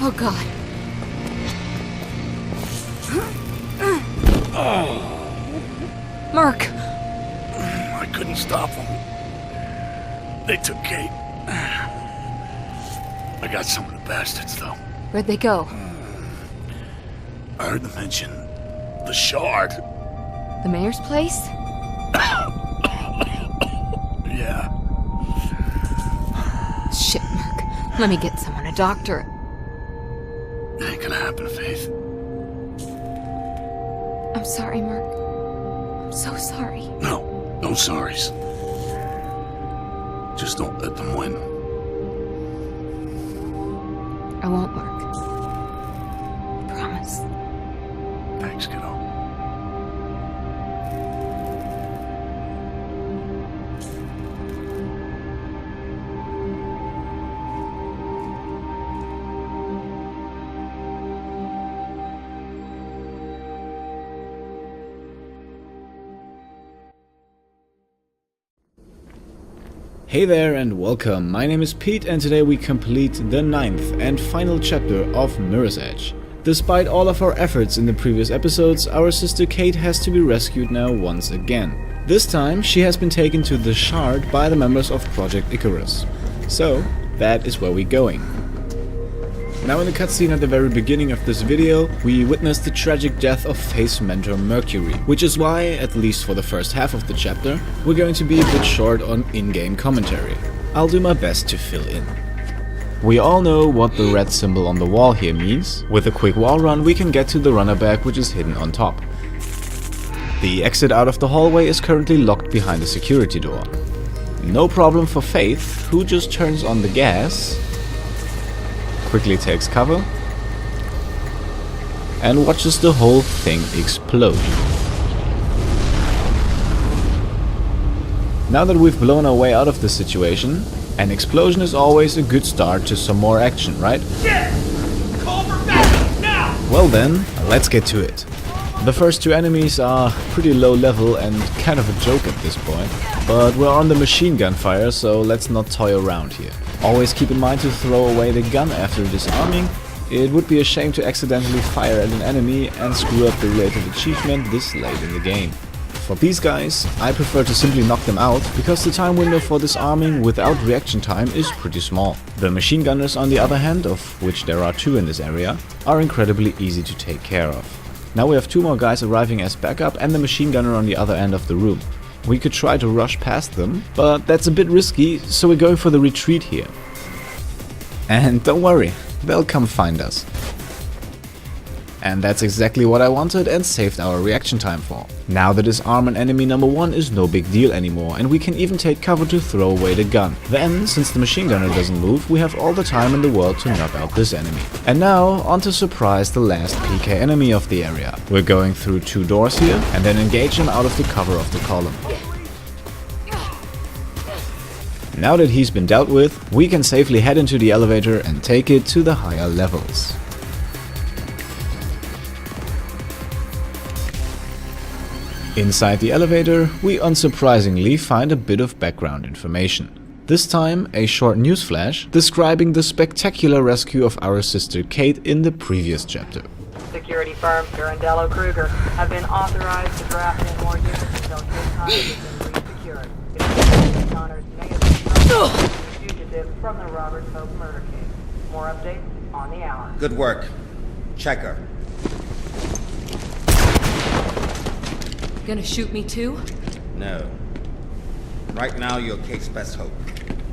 Oh God. Mark! I couldn't stop them. They took Kate. I got some of the bastards, though. Where'd they go? I heard them mention the Shard. The mayor's place? Yeah. Shit, Mark. Let me get someone, a doctor. It ain't gonna happen, Faith. I'm sorry, Mark. I'm so sorry. No sorries. Just don't let them win. I won't, Mark. I promise. Thanks, kiddo. Hey there and welcome, my name is Pete and today we complete the 9th and final chapter of Mirror's Edge. Despite all of our efforts in the previous episodes, our sister Kate has to be rescued now once again. This time she has been taken to the Shard by the members of Project Icarus. So, that is where we're going. Now in the cutscene at the very beginning of this video, we witnessed the tragic death of Faith's mentor Mercury, which is why, at least for the first half of the chapter, we're going to be a bit short on in-game commentary. I'll do my best to fill in. We all know what the red symbol on the wall here means. With a quick wall run we can get to the runner bag which is hidden on top. The exit out of the hallway is currently locked behind a security door. No problem for Faith, who just turns on the gas, quickly takes cover, and watches the whole thing explode. Now that we've blown our way out of this situation, an explosion is always a good start to some more action, right? Shit! Call for backup now! Well then, let's get to it. The first two enemies are pretty low level and kind of a joke at this point, but we're on the machine gun fire, so let's not toy around here. Always keep in mind to throw away the gun after disarming. It would be a shame to accidentally fire at an enemy and screw up the related achievement this late in the game. For these guys, I prefer to simply knock them out, because the time window for disarming without reaction time is pretty small. The machine gunners on the other hand, of which there are two in this area, are incredibly easy to take care of. Now we have two more guys arriving as backup and the machine gunner on the other end of the room. We could try to rush past them, but that's a bit risky, so we're going for the retreat here. And don't worry, they'll come find us. And that's exactly what I wanted and saved our reaction time for. Now the disarm an enemy number 1 is no big deal anymore, and we can even take cover to throw away the gun. Then, since the machine gunner doesn't move, we have all the time in the world to knock out this enemy. And now, on to surprise the last PK enemy of the area. We're going through 2 doors here, and then engage him out of the cover of the column. Now that he's been dealt with, we can safely head into the elevator and take it to the higher levels. Inside the elevator, we unsurprisingly find a bit of background information. This time, a short newsflash describing the spectacular rescue of our sister Kate in the previous chapter. Security firm Pirandello Kruger have been authorized to draft in more units until Kate Connors has been resecured. Kate Connors may have been fugitive from the Robert Pope murder case. More updates on the hour. Good work. Check her. Gonna shoot me too? No. Right now, you're Kate's best hope.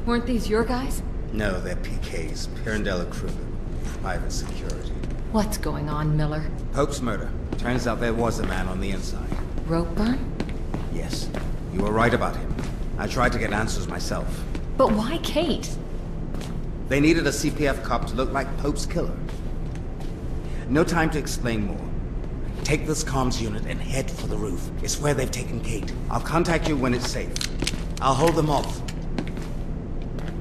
Weren't these your guys? No, they're PK's. Pirandello Kruger. Private security. What's going on, Miller? Pope's murder. Turns out there was a man on the inside. Rope burn? Yes. You were right about him. I tried to get answers myself. But why Kate? They needed a CPF cop to look like Pope's killer. No time to explain more. Take this comms unit and head for the roof. It's where they've taken Kate. I'll contact you when it's safe. I'll hold them off.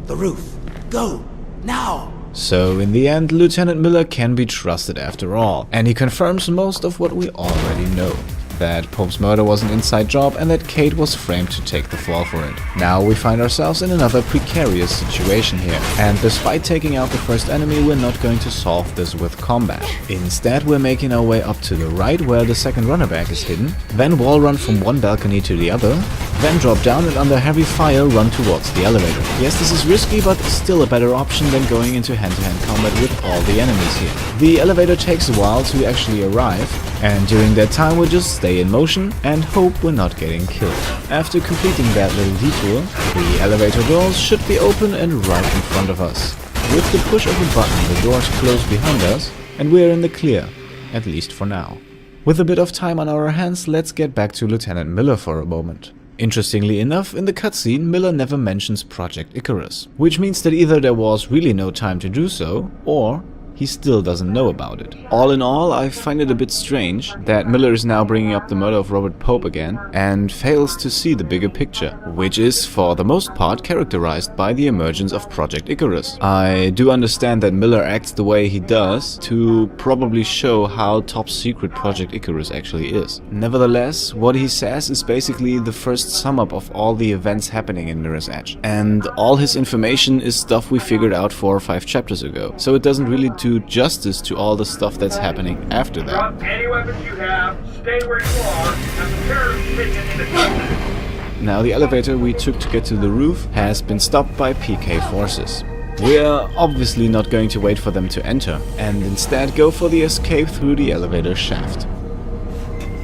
The roof. Go! Now! So in the end, Lieutenant Miller can be trusted after all, and he confirms most of what we already know. that Pope's murder was an inside job and that Kate was framed to take the fall for it. Now we find ourselves in another precarious situation here, and despite taking out the first enemy, we're not going to solve this with combat. Instead, we're making our way up to the right where the second runner bag is hidden, then wall run from one balcony to the other, then drop down and under heavy fire run towards the elevator. Yes, this is risky, but still a better option than going into hand-to-hand combat with all the enemies here. The elevator takes a while to actually arrive, and during that time we just stay in motion and hope we're not getting killed. After completing that little detour, the elevator doors should be open and right in front of us. With the push of a button, the doors close behind us, and we're in the clear, at least for now. With a bit of time on our hands, let's get back to Lieutenant Miller for a moment. Interestingly enough, in the cutscene, Miller never mentions Project Icarus, which means that either there was really no time to do so, or he still doesn't know about it. All in all, I find it a bit strange that Miller is now bringing up the murder of Robert Pope again and fails to see the bigger picture, which is for the most part characterized by the emergence of Project Icarus. I do understand that Miller acts the way he does to probably show how top secret Project Icarus actually is. Nevertheless, what he says is basically the first sum up of all the events happening in Mirror's Edge, and all his information is stuff we figured out 4 or 5 chapters ago, so it doesn't really do justice to all the stuff that's happening after that. Drop any weapons you have, stay where you are, and prepare to take it into custody. Now the elevator we took to get to the roof has been stopped by PK forces. We're obviously not going to wait for them to enter, and instead go for the escape through the elevator shaft.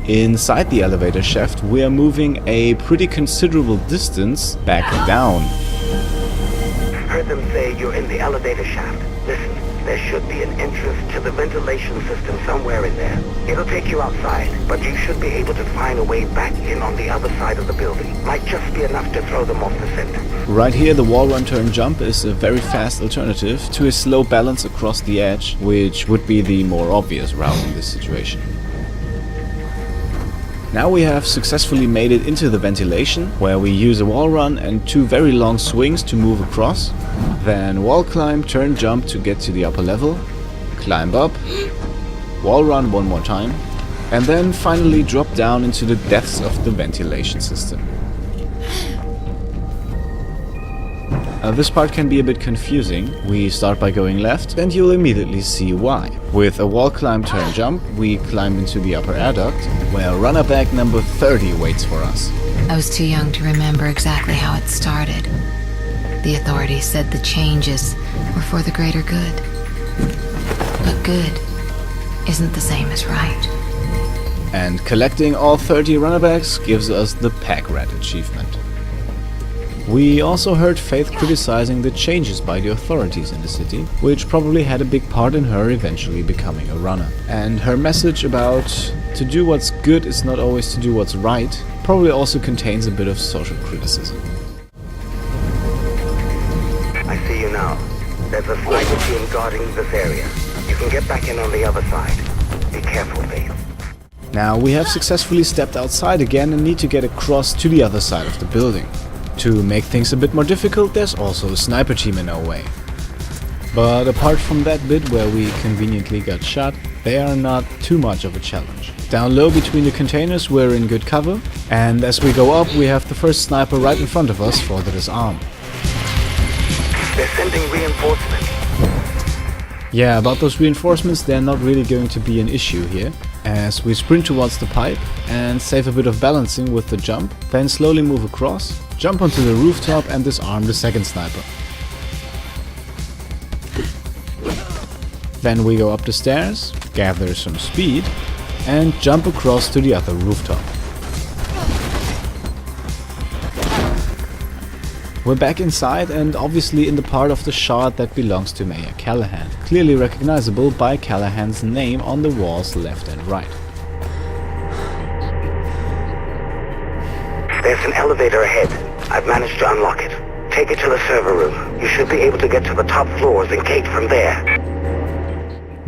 Inside the elevator shaft, we're moving a pretty considerable distance back down. Heard them say you're in the elevator shaft. Listen, there should be an entrance to the ventilation system somewhere in there. It'll take you outside, but you should be able to find a way back in on the other side of the building. Might just be enough to throw them off the scent. Right here, the wall run turn jump is a very fast alternative to a slow balance across the edge, which would be the more obvious route in this situation. Now we have successfully made it into the ventilation, where we use a wall run and 2 very long swings to move across, then wall climb, turn jump to get to the upper level, climb up, wall run one more time, and then finally drop down into the depths of the ventilation system. This part can be a bit confusing. We start by going left, and you'll immediately see why. With a wall climb turn jump, we climb into the upper air duct, where runner bag number 30 waits for us. I was too young to remember exactly how it started. The authorities said the changes were for the greater good. But good isn't the same as right. And collecting all 30 runner bags gives us the Packrat achievement. We also heard Faith criticizing the changes by the authorities in the city, which probably had a big part in her eventually becoming a runner. And her message about to do what's good is not always to do what's right probably also contains a bit of social criticism. I see you now. There's a sniper team guarding this area. You can get back in on the other side. Be careful, Faith. Now we have successfully stepped outside again and need to get across to the other side of the building. To make things a bit more difficult, there's also a sniper team in our way. But apart from that bit where we conveniently got shot, they are not too much of a challenge. Down low between the containers we're in good cover, and as we go up we have the first sniper right in front of us for the disarm. They're sending reinforcements. Yeah, about those reinforcements, they're not really going to be an issue here, as we sprint towards the pipe and save a bit of balancing with the jump, then slowly move across, jump onto the rooftop and disarm the second sniper. Then we go up the stairs, gather some speed, and jump across to the other rooftop. We're back inside and obviously in the part of the shard that belongs to Mayor Callahan, clearly recognizable by Callahan's name on the walls left and right. There's an elevator ahead. I've managed to unlock it. Take it to the server room. You should be able to get to the top floors and gate from there.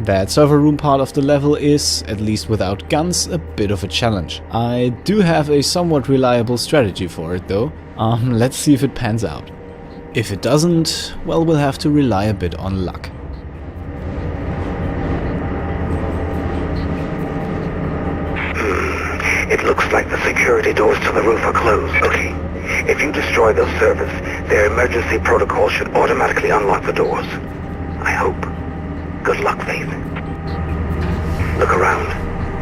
That server room part of the level is, at least without guns, a bit of a challenge. I do have a somewhat reliable strategy for it though. Let's see if it pans out. If it doesn't, well, we'll have to rely a bit on luck. It looks like the security doors to the roof are closed. Okay. If you destroy those servers, their emergency protocol should automatically unlock the doors. I hope. Good luck, Faith. Look around.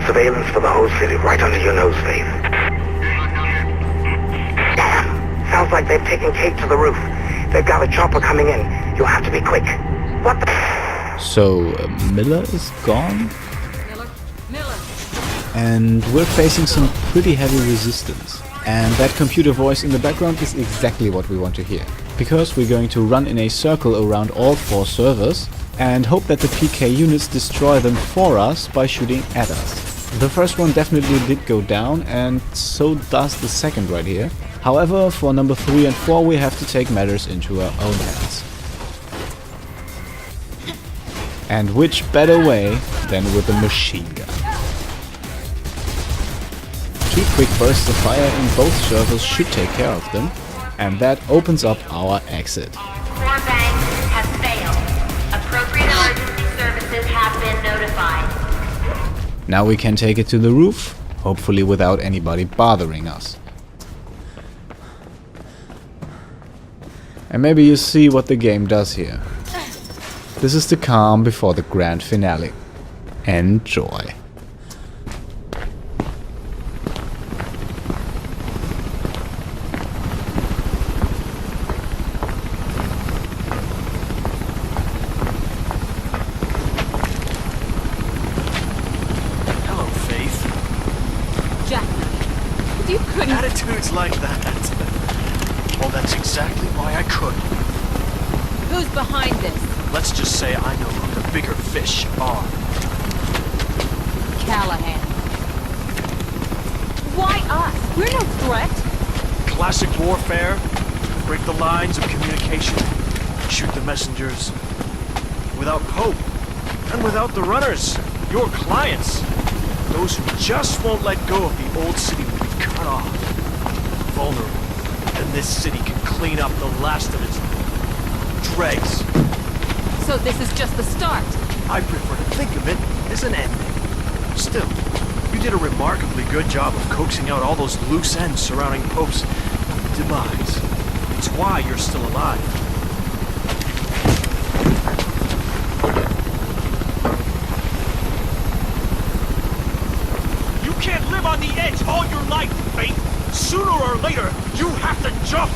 Surveillance for the whole city right under your nose, Faith. Damn! Sounds like they've taken Kate to the roof. They've got a chopper coming in. You'll have to be quick. What the... So, Miller is gone? Miller! And we're facing some pretty heavy resistance. And that computer voice in the background is exactly what we want to hear. Because we're going to run in a circle around all 4 servers and hope that the PK units destroy them for us by shooting at us. The first one definitely did go down, and so does the second right here. However, for number 3 and 4 we have to take matters into our own hands. And which better way than with a machine gun? 2 quick bursts of fire in both servers should take care of them, and that opens up our exit. Core bank has failed. Appropriate emergency services have been notified. Now we can take it to the roof, hopefully without anybody bothering us. And maybe you see what the game does here. This is the calm before the grand finale. Enjoy. You couldn't... Attitudes like that. Well, that's exactly why I could. Who's behind this? Let's just say I know who the bigger fish are. Callahan. Why us? We're no threat. Classic warfare. Break the lines of communication. Shoot the messengers. Without Pope. And without the runners. Your clients. Those who just won't let go of the old city will be cut off. Vulnerable. And this city can clean up the last of its dregs. So this is just the start. I prefer to think of it as an ending. Still, you did a remarkably good job of coaxing out all those loose ends surrounding Pope's demise. It's why you're still alive. You can't live on the edge all your life, Faith. Sooner or later, you have to jump.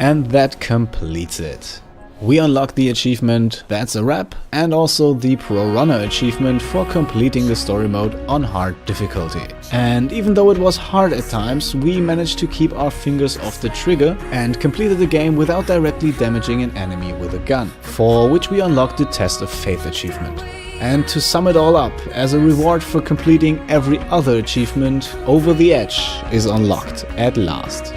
And that completes it. We unlocked the achievement That's a Wrap, and also the Pro Runner achievement for completing the story mode on hard difficulty. And even though it was hard at times, we managed to keep our fingers off the trigger and completed the game without directly damaging an enemy with a gun, for which we unlocked the Test of Faith achievement. And to sum it all up, as a reward for completing every other achievement, Over the Edge is unlocked at last.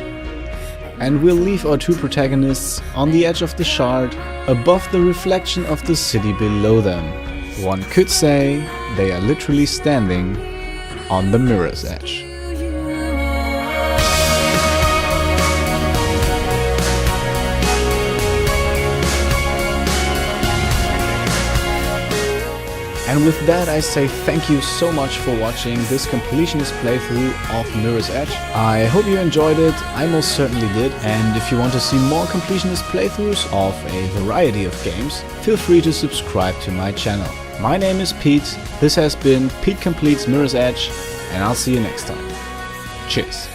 And we'll leave our 2 protagonists on the edge of the shard, above the reflection of the city below them. One could say they are literally standing on the mirror's edge. And with that, I say thank you so much for watching this completionist playthrough of Mirror's Edge. I hope you enjoyed it, I most certainly did, and if you want to see more completionist playthroughs of a variety of games, feel free to subscribe to my channel. My name is Pete, this has been Pete Completes Mirror's Edge, and I'll see you next time. Cheers!